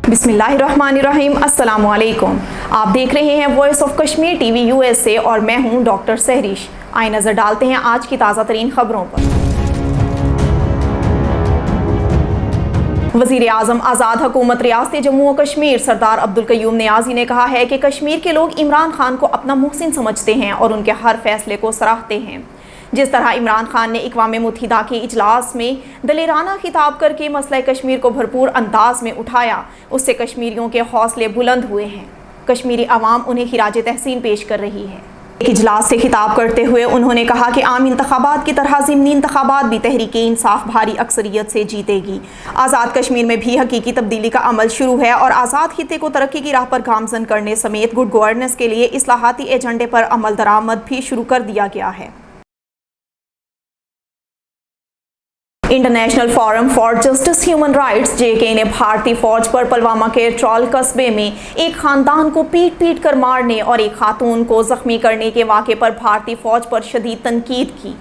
बिस्मिल्लाहिर्रहमानिर्रहीम, अस्सलामु अलैकुम। आप देख रहे हैं voice of Kashmir TV USA और मैं हूं डॉक्टर सहरिश। आइए नज़र डालते हैं आज की ताज़ा तरीन खबरों पर। वज़ीर आज़म आज़ाद हुकूमत रियासत जम्मू और कश्मीर सरदार अब्दुल क़य्यूम नियाज़ी ने कहा है कि कश्मीर के लोग इमरान खान को अपना मुहसिन समझते हैं और उनके हर फैसले को सराहते हैं। जिस तरह इमरान खान ने अक़वाम मुत्तहिदा के इजलास में दलेराना खिताब करके मसला कश्मीर को भरपूर अंदाज में उठाया, उससे कश्मीरियों के हौसले बुलंद हुए हैं। कश्मीरी अवाम उन्हें खिराज तहसीन पेश कर रही है। एक इजलास से खिताब करते हुए उन्होंने कहा कि आम इंतखाबात की तरह ज़िमनी इंतखाबात भी तहरीक इंसाफ भारी अक्सरियत से जीतेगी। आज़ाद कश्मीर में भी हकीकी तब्दीली का अमल शुरू है और आज़ाद खित्ते को तरक्की की राह पर गामजन करने समेत गुड गवर्नेंस के लिए इस्लाहाती एजेंडे पर अमल दरामद भी शुरू कर दिया गया है। International forum for justice human rights (JK) ने भारतीय फौज पर पुलवामा के ट्रॉल कस्बे में एक खानदान को पीट पीट कर मारने और एक खातून को जख्मी करने के वाक़े पर भारतीय फौज पर शदीद तनकीद की।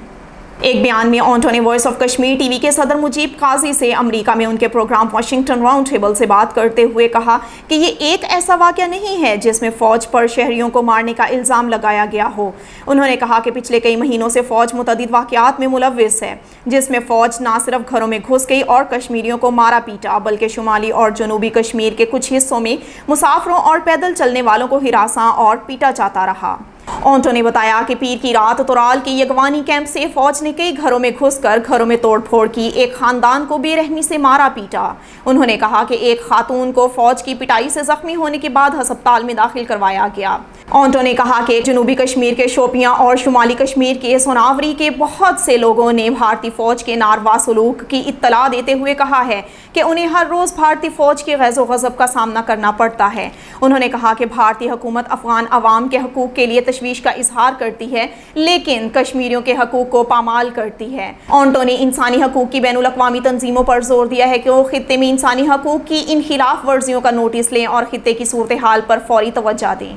एक बयान में ऑन्टो ने वॉइस ऑफ कश्मीर टीवी के सदर मुजीब काजी से अमेरिका में उनके प्रोग्राम वाशिंगटन राउंड टेबल से बात करते हुए कहा कि ये एक ऐसा वाक़या नहीं है जिसमें फ़ौज पर शहरियों को मारने का इल्ज़ाम लगाया गया हो। उन्होंने कहा कि पिछले कई महीनों से फ़ौज मुतअद्दिद वाक़यात में मुलव्विस है, जिसमें फ़ौज ना सिर्फ घरों में घुस गई और कश्मीरियों को मारा पीटा, बल्कि शुमाली और जनूबी कश्मीर के कुछ हिस्सों में मुसाफरों और पैदल चलने वालों को हिरासा और पीटा जाता रहा। ऑन्टो ने बताया कि पीर की रात तोराल के यगवानी कैंप से फौज ने कई घरों में घुसकर घरों में तोड़फोड़ की, एक खानदान को बेरहमी से मारा पीटा। उन्होंने कहा कि एक खातून को फौज की पिटाई से जख्मी होने के बाद अस्पताल में दाखिल करवाया गया। ऑन्टो ने कहा कि जनूबी कश्मीर के शोपियां और शुमाली कश्मीर के सोनावरी के बहुत से लोगों ने भारतीय फौज के नारवा सलूक की इत्तला देते हुए कहा है कि उन्हें हर रोज़ भारतीय फौज के गैज़ो गज़ब का सामना करना पड़ता है। उन्होंने कहा कि भारतीय हुकूमत अफगान अवाम के हकूक़ के लिए तशवीश का इजहार करती है, लेकिन कश्मीरियों के हकूक़ को पामाल करती है। ऑन्टो ने इंसानी हकूक़ की बैनुल अक़वामी तंजीमों पर जोर दिया है कि वो खित्ते में इंसानी हकूक़ की इन खिलाफ वर्जियों का नोटिस लें और खित्ते की सूरत हाल पर फौरी तवज्जो दें।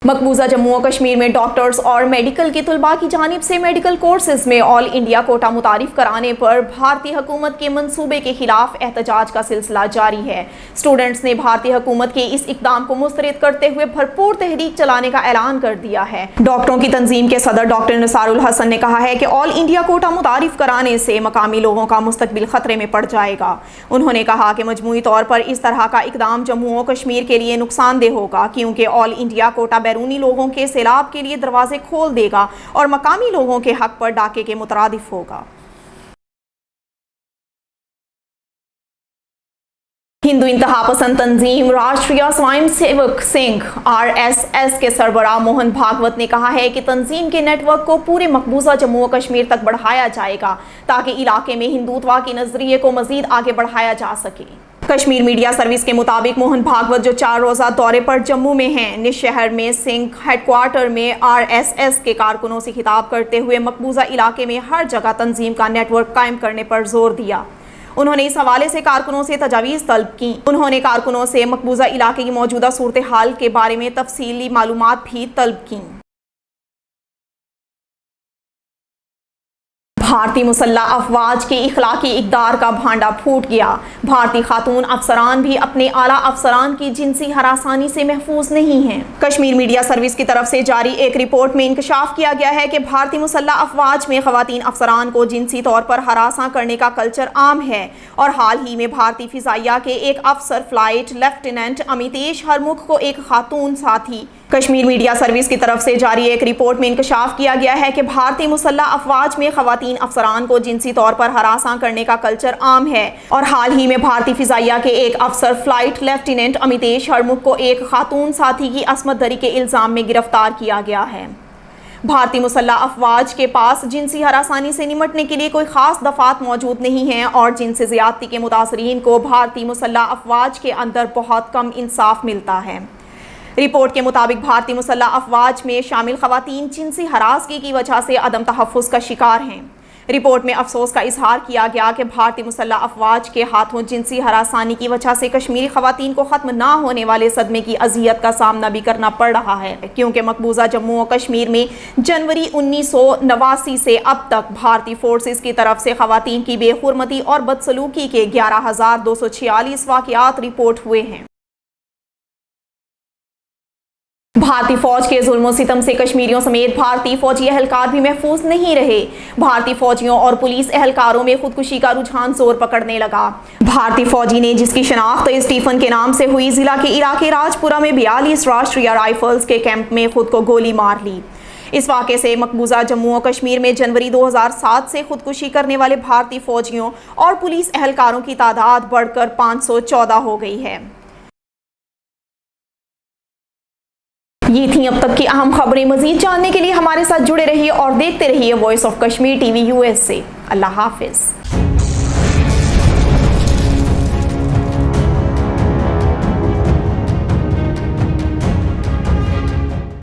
मकबूजा जम्मू और कश्मीर में डॉक्टर्स और मेडिकल के तलबा की जानिब से मेडिकल कोर्सेज में ऑल इंडिया कोटा मुतारिफ कराने पर भारतीय हुकूमत के मंसूबे के खिलाफ एहतजाज का सिलसिला जारी है। स्टूडेंट्स ने भारतीय हुकूमत के इस इकदाम को मुस्तरद करते हुए भरपूर तहरीक चलाने का ऐलान कर दिया है। डॉक्टरों की तंजीम के सदर डॉक्टर निसारुल हसन ने कहा है कि ऑल इंडिया कोटा मुतारिफ कराने से मकामी लोगों का मुस्तकबिल खतरे में पड़ जाएगा। उन्होंने कहा कि मजमूई तौर पर इस तरह का इकदाम जम्मू और कश्मीर के लिए नुकसानदेह होगा, क्योंकि ऑल इंडिया कोटा बैरूनी लोगों के सैलाब के लिए दरवाजे खोल देगा और मकामी लोगों के हक पर डाके के मुतरादिफ होगा। हिंदू इंतहा पसंद तंजीम राष्ट्रीय स्वयं सेवक संघ (RSS) के सरबराह मोहन भागवत ने कहा है कि तंजीम के नेटवर्क को पूरे मकबूजा जम्मू और कश्मीर तक बढ़ाया जाएगा ताकि इलाके में हिंदुत्व के नजरिए को मजीद आगे बढ़ाया जा सके। कश्मीर मीडिया सर्विस के मुताबिक मोहन भागवत, जो 4 रोज़ा दौरे पर जम्मू में हैं, निज शहर में सिंह हेडक्वार्टर में RSS के कारकुनों से खिताब करते हुए मकबूजा इलाके में हर जगह तंजीम का नेटवर्क कायम करने पर जोर दिया। उन्होंने इस हवाले से कारकुनों से तजावीज़ तलब की। उन्होंने कारकुनों से मकबूजा इलाके की मौजूदा सूरत हाल के बारे में तफसीली मालूमात भी तलब की। भारतीय मुसल्लह अफवाज के इखलाकी इक़दार का भांडा फूट गया। भारतीय खातून अफसरान भी अपने आला अफसरान की जिनसी हरासानी से महफूज नहीं हैं। कश्मीर मीडिया सर्विस की तरफ से जारी एक रिपोर्ट में इंकशाफ किया गया है कि भारतीय मुसल्लह अफवाज में खवातीन अफसरान को जिनसी तौर पर हरासा करने का कल्चर आम है और हाल ही में भारतीय फिजाइया के एक अफसर फ्लाइट लेफ्टिनेंट अमितेश हरमुख को एक खातून साथी। कश्मीर मीडिया सर्विस की तरफ से जारी एक रिपोर्ट में इंकशाफ किया गया है कि भारतीय मुसल्लह अफवाज में खवातीन अफसरान को जिनसी तौर पर हरासा करने का कल्चर आम है और हाल ही में भारतीय फिजाइया के एक अफसर फ्लाइट लेफ्टिनेंट अमितेश हरमुख को एक खातून साथी की असमत दरी के इल्ज़ाम में गिरफ्तार किया गया है। भारतीय मुसल्लह अफवाज के पास जिनसी हरासानी से निमटने के लिए कोई ख़ास दफ़ात मौजूद नहीं हैं और जिनसे ज़्यादती के मुतासरीन को भारतीय मुसल्लह अफवाज के अंदर बहुत कम इंसाफ मिलता है। रिपोर्ट के मुताबिक भारतीय मुसल्लह अफवाज में शामिल खवातीन जिनसी हरासगी की वजह से अदम तहफ़्फ़ुज़ का शिकार हैं। رپورٹ میں افسوس کا اظہار کیا گیا کہ بھارتی مسلح افواج کے ہاتھوں جنسی ہراسانی کی وجہ سے کشمیری خواتین کو ختم نہ ہونے والے صدمے کی اذیت کا سامنا بھی کرنا پڑ رہا ہے، کیونکہ مقبوضہ جموں و کشمیر میں جنوری 1989 سے اب تک بھارتی فورسز کی طرف سے خواتین کی بے حرمتی اور بدسلوکی کے 11,246 واقعات رپورٹ ہوئے ہیں۔ بھارتی فوج کے ظلم و ستم سے کشمیریوں سمیت بھارتی فوجی اہلکار بھی محفوظ نہیں رہے۔ بھارتی فوجیوں اور پولیس اہلکاروں میں خودکشی کا رجحان زور پکڑنے لگا۔ بھارتی فوجی نے، جس کی شناخت اسٹیفن کے نام سے ہوئی، ضلع کے علاقے راجپورہ میں 42 راشٹریہ رائفلز کے کیمپ میں خود کو گولی مار لی۔ اس واقعے سے مقبوضہ جموں و کشمیر میں جنوری 2007 سے خودکشی کرنے والے بھارتی فوجیوں اور پولیس اہلکاروں کی تعداد بڑھ کر 514 ہو گئی ہے۔ یہ تھیں اب تک کی اہم خبریں۔ مزید جاننے کے لیے ہمارے ساتھ جڑے رہیے اور دیکھتے رہیے voice of Kashmir T V USA۔ اللہ حافظ۔